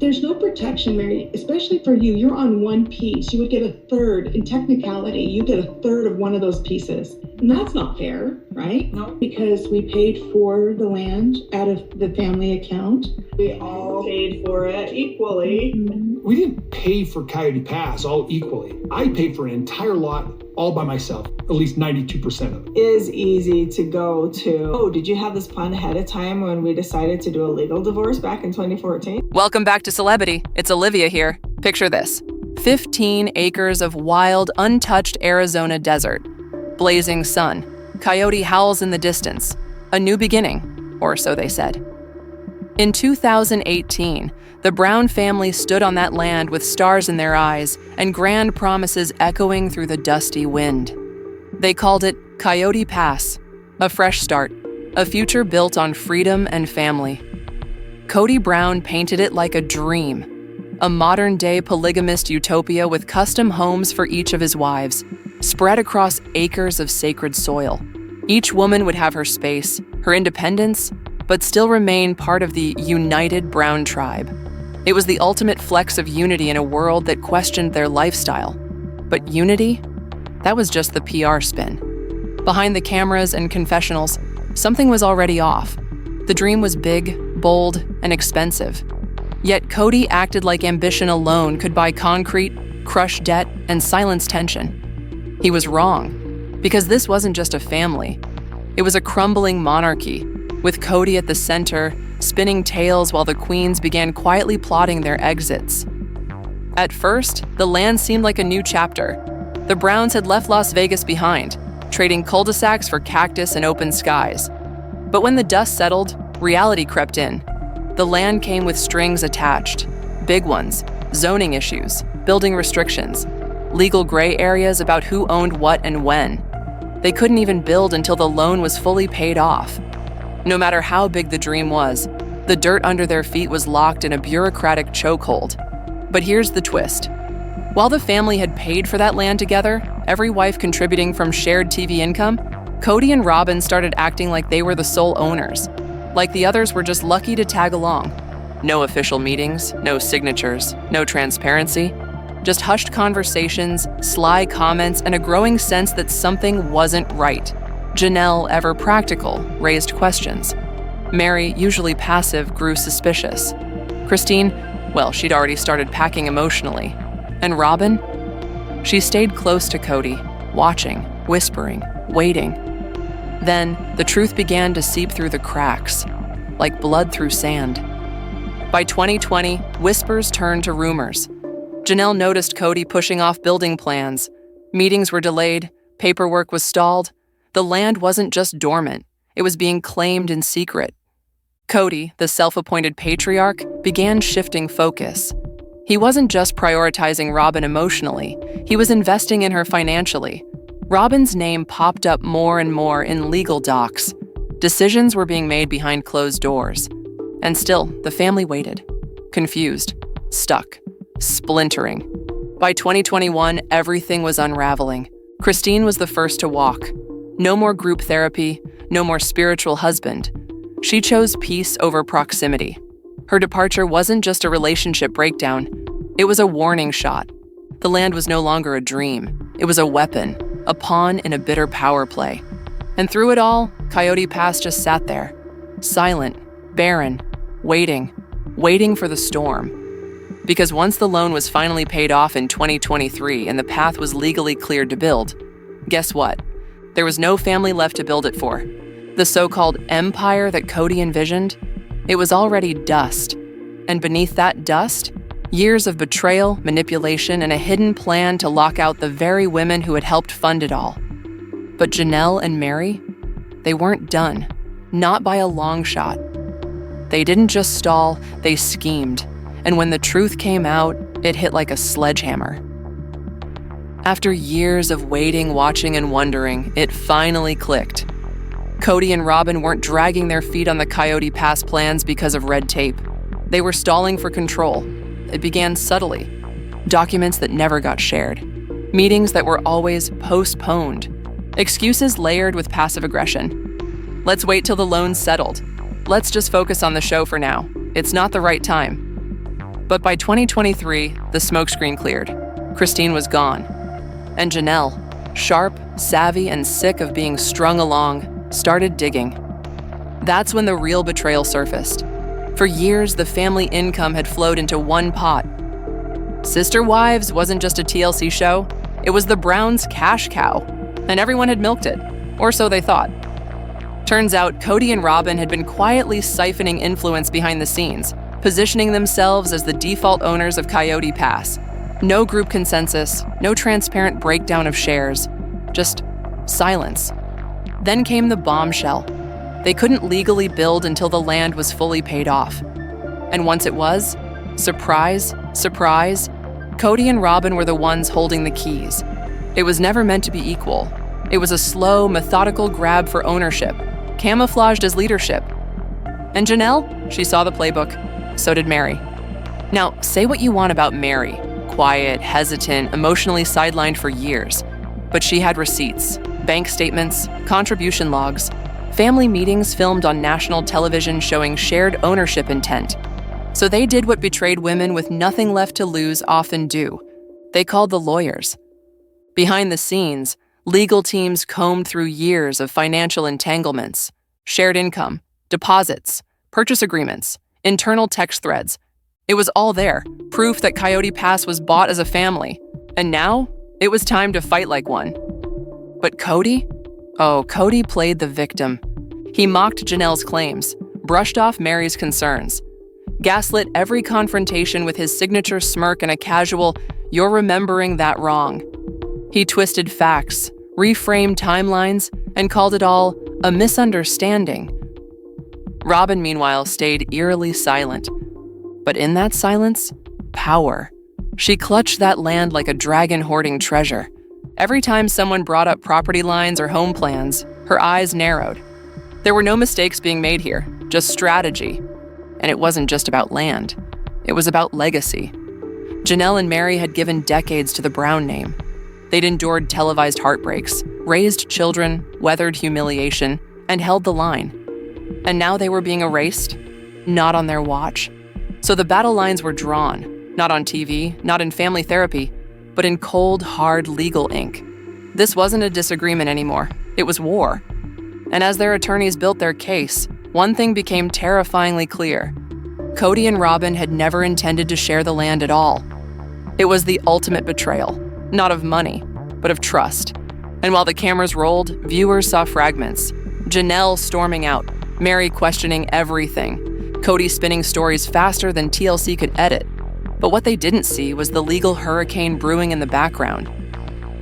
There's no protection, Meri, especially for you. You're on one piece. You would get a third. In technicality, you get a third of one of those pieces. And that's not fair, right? No. Because we paid for the land out of the family account. We all paid for it equally. Mm-hmm. We didn't pay for Coyote Pass all equally. I paid for an entire lot all by myself, at least 92% of it. Is easy to go to, oh, did you have this plan ahead of time when we decided to do a legal divorce back in 2014? Welcome back to Celebity. It's Olivia here. Picture this. 15 acres of wild, untouched Arizona desert. Blazing sun. Coyote howls in the distance. A new beginning, or so they said. In 2018, the Brown family stood on that land with stars in their eyes and grand promises echoing through the dusty wind. They called it Coyote Pass, a fresh start, a future built on freedom and family. Kody Brown painted it like a dream, a modern-day polygamist utopia with custom homes for each of his wives, spread across acres of sacred soil. Each woman would have her space, her independence, but still remain part of the united Brown tribe. It was the ultimate flex of unity in a world that questioned their lifestyle. But unity? That was just the PR spin. Behind the cameras and confessionals, something was already off. The dream was big, bold, and expensive. Yet Kody acted like ambition alone could buy concrete, crush debt, and silence tension. He was wrong, because this wasn't just a family. It was a crumbling monarchy, with Kody at the center, spinning tales while the queens began quietly plotting their exits. At first, the land seemed like a new chapter. The Browns had left Las Vegas behind, trading cul-de-sacs for cactus and open skies. But when the dust settled, reality crept in. The land came with strings attached, big ones, zoning issues, building restrictions, legal gray areas about who owned what and when. They couldn't even build until the loan was fully paid off. No matter how big the dream was, the dirt under their feet was locked in a bureaucratic chokehold. But here's the twist. While the family had paid for that land together, every wife contributing from shared TV income, Kody and Robyn started acting like they were the sole owners, like the others were just lucky to tag along. No official meetings, no signatures, no transparency, just hushed conversations, sly comments, and a growing sense that something wasn't right. Janelle, ever practical, raised questions. Meri, usually passive, grew suspicious. Christine, well, she'd already started packing emotionally. And Robyn? She stayed close to Kody, watching, whispering, waiting. Then, the truth began to seep through the cracks, like blood through sand. By 2020, whispers turned to rumors. Janelle noticed Kody pushing off building plans. Meetings were delayed, paperwork was stalled. The land wasn't just dormant, it was being claimed in secret. Kody, the self-appointed patriarch, began shifting focus. He wasn't just prioritizing Robyn emotionally, he was investing in her financially. Robyn's name popped up more and more in legal docs. Decisions were being made behind closed doors. And still, the family waited, confused, stuck, splintering. By 2021, everything was unraveling. Christine was the first to walk. No more group therapy, no more spiritual husband. She chose peace over proximity. Her departure wasn't just a relationship breakdown, it was a warning shot. The land was no longer a dream, it was a weapon, a pawn in a bitter power play. And through it all, Coyote Pass just sat there, silent, barren, waiting for the storm. Because once the loan was finally paid off in 2023 and the path was legally cleared to build, guess what? There was no family left to build it for. The so-called empire that Kody envisioned, it was already dust. And beneath that dust, years of betrayal, manipulation, and a hidden plan to lock out the very women who had helped fund it all. But Janelle and Meri, they weren't done, not by a long shot. They didn't just stall, they schemed. And when the truth came out, it hit like a sledgehammer. After years of waiting, watching, and wondering, it finally clicked. Kody and Robyn weren't dragging their feet on the Coyote Pass plans because of red tape. They were stalling for control. It began subtly. Documents that never got shared. Meetings that were always postponed. Excuses layered with passive aggression. Let's wait till the loan's settled. Let's just focus on the show for now. It's not the right time. But by 2023, the smokescreen cleared. Christine was gone. And Janelle, sharp, savvy, and sick of being strung along, started digging. That's when the real betrayal surfaced. For years, the family income had flowed into one pot. Sister Wives wasn't just a TLC show, it was the Browns' cash cow, and everyone had milked it, or so they thought. Turns out, Kody and Robyn had been quietly siphoning influence behind the scenes, positioning themselves as the default owners of Coyote Pass. No group consensus, no transparent breakdown of shares, just silence. Then came the bombshell. They couldn't legally build until the land was fully paid off. And once it was, surprise, surprise, Kody and Robyn were the ones holding the keys. It was never meant to be equal. It was a slow, methodical grab for ownership, camouflaged as leadership. And Janelle, she saw the playbook. So did Meri. Now, say what you want about Meri. Quiet, hesitant, emotionally sidelined for years. But she had receipts, bank statements, contribution logs, family meetings filmed on national television showing shared ownership intent. So they did what betrayed women with nothing left to lose often do. They called the lawyers. Behind the scenes, legal teams combed through years of financial entanglements, shared income, deposits, purchase agreements, internal text threads. It was all there, proof that Coyote Pass was bought as a family. And now, it was time to fight like one. But Kody? Oh, Kody played the victim. He mocked Janelle's claims, brushed off Meri's concerns, gaslit every confrontation with his signature smirk and a casual, "You're remembering that wrong." He twisted facts, reframed timelines, and called it all a misunderstanding. Robyn, meanwhile, stayed eerily silent. But in that silence, power. She clutched that land like a dragon hoarding treasure. Every time someone brought up property lines or home plans, her eyes narrowed. There were no mistakes being made here, just strategy. And it wasn't just about land. It was about legacy. Janelle and Meri had given decades to the Brown name. They'd endured televised heartbreaks, raised children, weathered humiliation, and held the line. And now they were being erased, not on their watch. So the battle lines were drawn, not on TV, not in family therapy, but in cold, hard legal ink. This wasn't a disagreement anymore. It was war. And as their attorneys built their case, one thing became terrifyingly clear. Kody and Robyn had never intended to share the land at all. It was the ultimate betrayal, not of money, but of trust. And while the cameras rolled, viewers saw fragments. Janelle storming out, Meri questioning everything, Kody spinning stories faster than TLC could edit. But what they didn't see was the legal hurricane brewing in the background.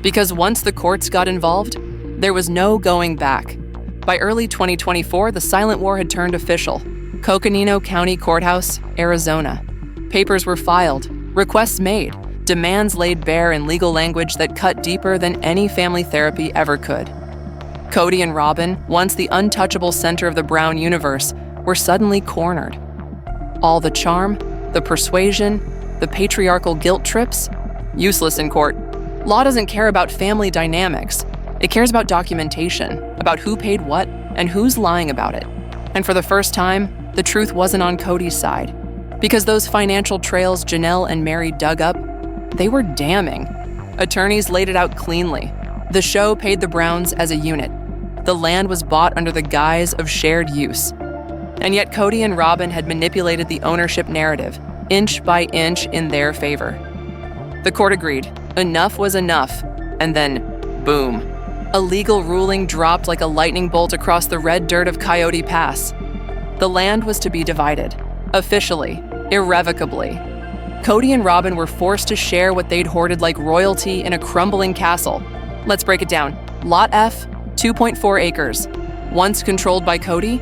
Because once the courts got involved, there was no going back. By early 2024, the silent war had turned official. Coconino County Courthouse, Arizona. Papers were filed, requests made, demands laid bare in legal language that cut deeper than any family therapy ever could. Kody and Robyn, once the untouchable center of the Brown universe, were suddenly cornered. All the charm, the persuasion, the patriarchal guilt trips, useless in court. Law doesn't care about family dynamics. It cares about documentation, about who paid what, and who's lying about it. And for the first time, the truth wasn't on Kody's side. Because those financial trails Janelle and Meri dug up, they were damning. Attorneys laid it out cleanly. The show paid the Browns as a unit. The land was bought under the guise of shared use. And yet Kody and Robyn had manipulated the ownership narrative, inch by inch in their favor. The court agreed. Enough was enough. And then, boom. A legal ruling dropped like a lightning bolt across the red dirt of Coyote Pass. The land was to be divided. Officially. Irrevocably. Kody and Robyn were forced to share what they'd hoarded like royalty in a crumbling castle. Let's break it down. Lot F, 2.4 acres. Once controlled by Kody,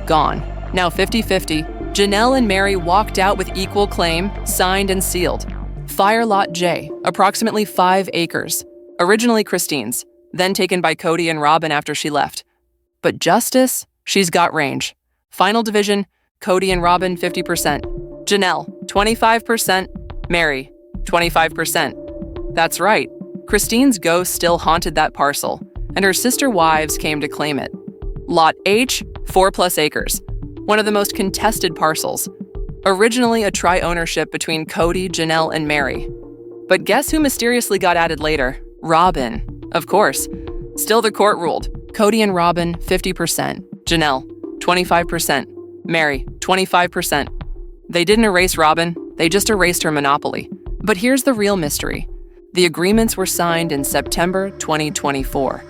gone. Now 50-50, Janelle and Meri walked out with equal claim, signed and sealed. Fire Lot J, approximately 5 acres. Originally Christine's, then taken by Kody and Robyn after she left. But justice, she's got range. Final division, Kody and Robyn 50%. Janelle, 25%. Meri, 25%. That's right. Christine's ghost still haunted that parcel, and her sister wives came to claim it. Lot H, 4+ acres. One of the most contested parcels. Originally a tri-ownership between Kody, Janelle, and Meri. But guess who mysteriously got added later? Robyn. Of course. Still, the court ruled. Kody and Robyn, 50%. Janelle, 25%. Meri, 25%. They didn't erase Robyn, they just erased her monopoly. But here's the real mystery. The agreements were signed in September 2024.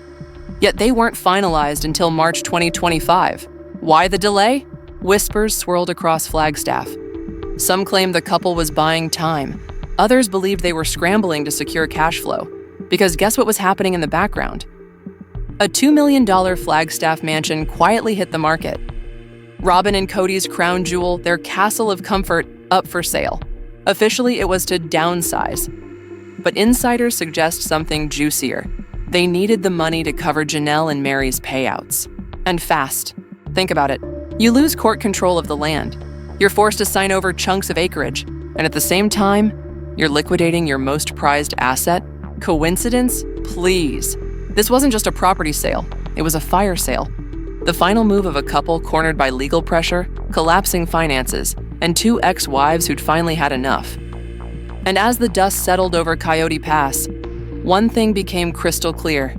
Yet they weren't finalized until March 2025. Why the delay? Whispers swirled across Flagstaff. Some claimed the couple was buying time. Others believed they were scrambling to secure cash flow. Because guess what was happening in the background? A $2 million Flagstaff mansion quietly hit the market. Robyn and Kody's crown jewel, their castle of comfort, up for sale. Officially, it was to downsize. But insiders suggest something juicier. They needed the money to cover Janelle and Meri's payouts. And fast. Think about it. You lose court control of the land. You're forced to sign over chunks of acreage. And at the same time, you're liquidating your most prized asset? Coincidence? Please. This wasn't just a property sale. It was a fire sale. The final move of a couple cornered by legal pressure, collapsing finances, and two ex-wives who'd finally had enough. And as the dust settled over Coyote Pass, one thing became crystal clear.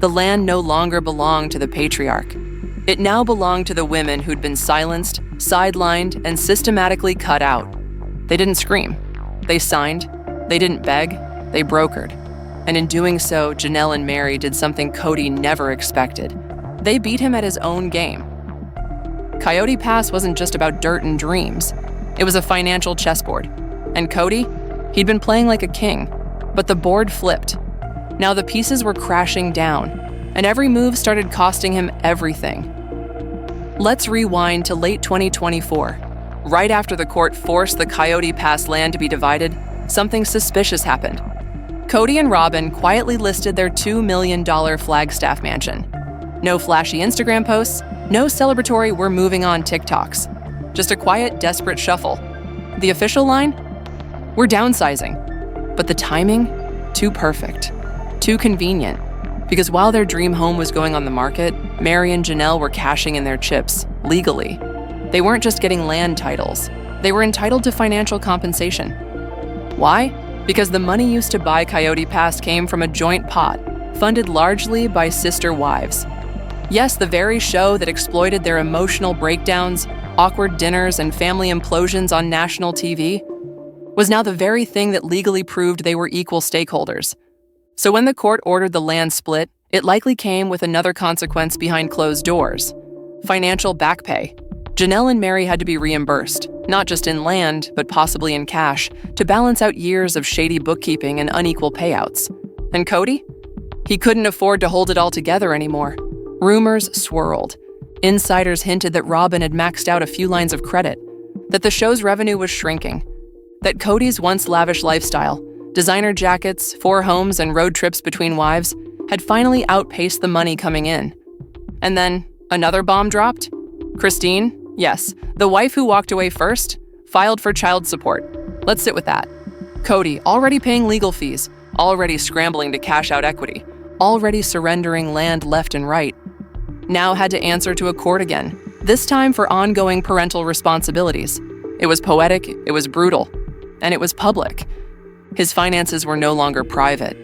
The land no longer belonged to the patriarch. It now belonged to the women who'd been silenced, sidelined, and systematically cut out. They didn't scream. They signed. They didn't beg. They brokered. And in doing so, Janelle and Meri did something Kody never expected. They beat him at his own game. Coyote Pass wasn't just about dirt and dreams. It was a financial chessboard. And Kody, he'd been playing like a king, but the board flipped. Now the pieces were crashing down, and every move started costing him everything. Let's rewind to late 2024. Right after the court forced the Coyote Pass land to be divided, something suspicious happened. Kody and Robyn quietly listed their $2 million Flagstaff mansion. No flashy Instagram posts, no celebratory "we're moving on" TikToks. Just a quiet, desperate shuffle. The official line? We're downsizing. But the timing? Too perfect. Too convenient. Because while their dream home was going on the market, Meri and Janelle were cashing in their chips, legally. They weren't just getting land titles. They were entitled to financial compensation. Why? Because the money used to buy Coyote Pass came from a joint pot, funded largely by sister wives. Yes, the very show that exploited their emotional breakdowns, awkward dinners, and family implosions on national TV was now the very thing that legally proved they were equal stakeholders. So when the court ordered the land split, it likely came with another consequence behind closed doors: financial back pay. Janelle and Meri had to be reimbursed, not just in land, but possibly in cash, to balance out years of shady bookkeeping and unequal payouts. And Kody? He couldn't afford to hold it all together anymore. Rumors swirled. Insiders hinted that Robyn had maxed out a few lines of credit, that the show's revenue was shrinking, that Kody's once lavish lifestyle, designer jackets, 4 homes, and road trips between wives, had finally outpaced the money coming in. And then another bomb dropped. Christine, yes, the wife who walked away first, filed for child support. Let's sit with that. Kody, already paying legal fees, already scrambling to cash out equity, already surrendering land left and right, now had to answer to a court again, this time for ongoing parental responsibilities. It was poetic, it was brutal, and it was public. His finances were no longer private.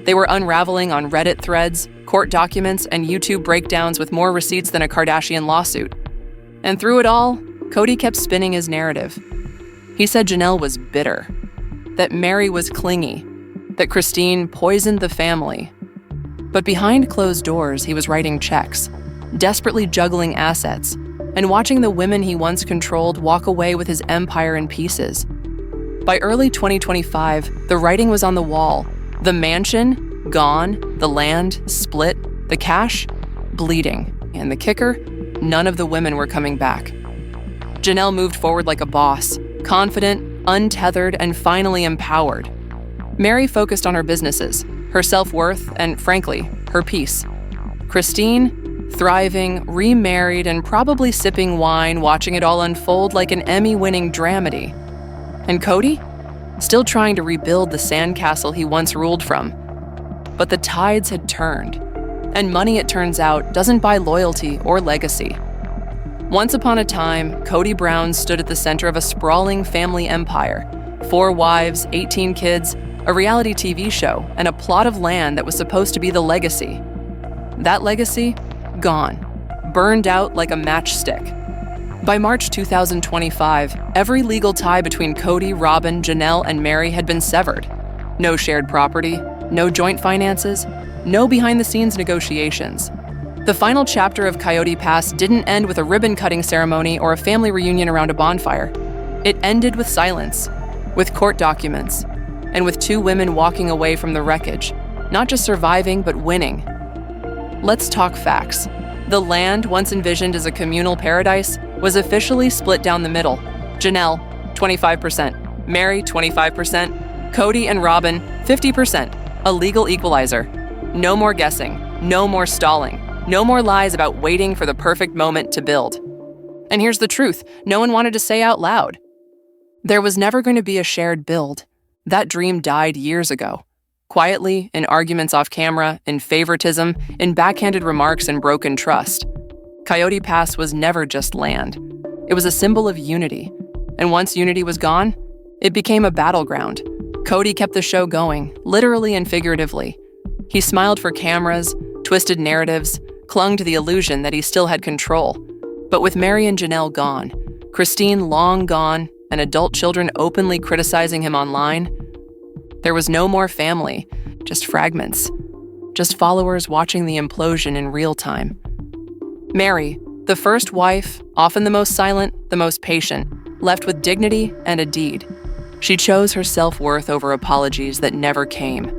They were unraveling on Reddit threads, court documents, and YouTube breakdowns with more receipts than a Kardashian lawsuit. And through it all, Kody kept spinning his narrative. He said Janelle was bitter, that Meri was clingy, that Christine poisoned the family. But behind closed doors, he was writing checks, desperately juggling assets, and watching the women he once controlled walk away with his empire in pieces. By early 2025, the writing was on the wall. The mansion, gone. The land, split. The cash, bleeding. And the kicker, none of the women were coming back. Janelle moved forward like a boss, confident, untethered, and finally empowered. Meri focused on her businesses, her self-worth, and frankly, her peace. Christine, thriving, remarried, and probably sipping wine, watching it all unfold like an Emmy-winning dramedy. And Kody? Still trying to rebuild the sandcastle he once ruled from. But the tides had turned. And money, it turns out, doesn't buy loyalty or legacy. Once upon a time, Kody Brown stood at the center of a sprawling family empire. 4 wives, 18 kids, a reality TV show, and a plot of land that was supposed to be the legacy. That legacy? Gone. Burned out like a matchstick. By March 2025, every legal tie between Kody, Robyn, Janelle, and Meri had been severed. No shared property, no joint finances, no behind-the-scenes negotiations. The final chapter of Coyote Pass didn't end with a ribbon-cutting ceremony or a family reunion around a bonfire. It ended with silence, with court documents, and with 2 women walking away from the wreckage, not just surviving, but winning. Let's talk facts. The land, once envisioned as a communal paradise, was officially split down the middle. Janelle, 25%. Meri, 25%. Kody and Robyn, 50%. A legal equalizer. No more guessing. No more stalling. No more lies about waiting for the perfect moment to build. And here's the truth no one wanted to say out loud. There was never going to be a shared build. That dream died years ago. Quietly, in arguments off camera, in favoritism, in backhanded remarks and broken trust. Coyote Pass was never just land. It was a symbol of unity. And once unity was gone, it became a battleground. Kody kept the show going, literally and figuratively. He smiled for cameras, twisted narratives, clung to the illusion that he still had control. But with Meri and Janelle gone, Christine long gone, and adult children openly criticizing him online, there was no more family, just fragments. Just followers watching the implosion in real time. Meri, the first wife, often the most silent, the most patient, left with dignity and a deed. She chose her self-worth over apologies that never came.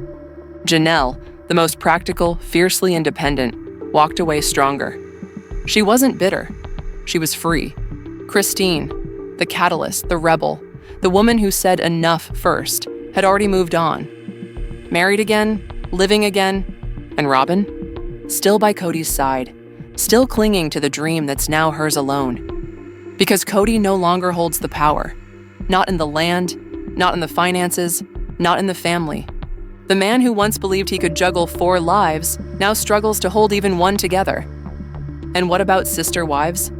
Janelle, the most practical, fiercely independent, walked away stronger. She wasn't bitter. She was free. Christine, the catalyst, the rebel, the woman who said enough first, had already moved on. Married again, living again, and Robyn? Still by Kody's side, still clinging to the dream that's now hers alone. Because Kody no longer holds the power. Not in the land, not in the finances, not in the family. The man who once believed he could juggle 4 lives now struggles to hold even one together. And what about Sister Wives?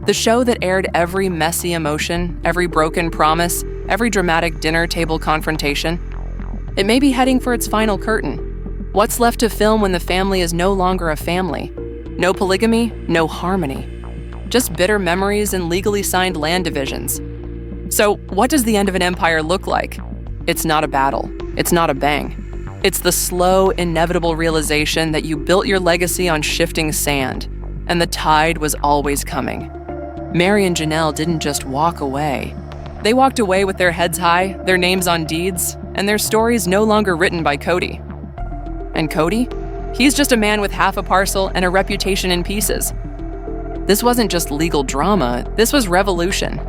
The show that aired every messy emotion, every broken promise, every dramatic dinner table confrontation. It may be heading for its final curtain. What's left to film when the family is no longer a family? No polygamy, no harmony. Just bitter memories and legally signed land divisions. So, what does the end of an empire look like? It's not a battle. It's not a bang. It's the slow, inevitable realization that you built your legacy on shifting sand, and the tide was always coming. Meri and Janelle didn't just walk away. They walked away with their heads high, their names on deeds, and their stories no longer written by Kody. And Kody? He's just a man with half a parcel and a reputation in pieces. This wasn't just legal drama, this was revolution.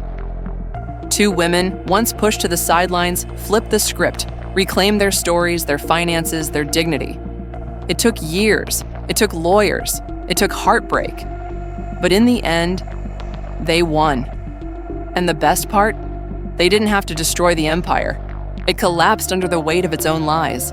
2 women, once pushed to the sidelines, flipped the script, reclaimed their stories, their finances, their dignity. It took years, it took lawyers, it took heartbreak. But in the end, they won. And the best part? They didn't have to destroy the empire. It collapsed under the weight of its own lies.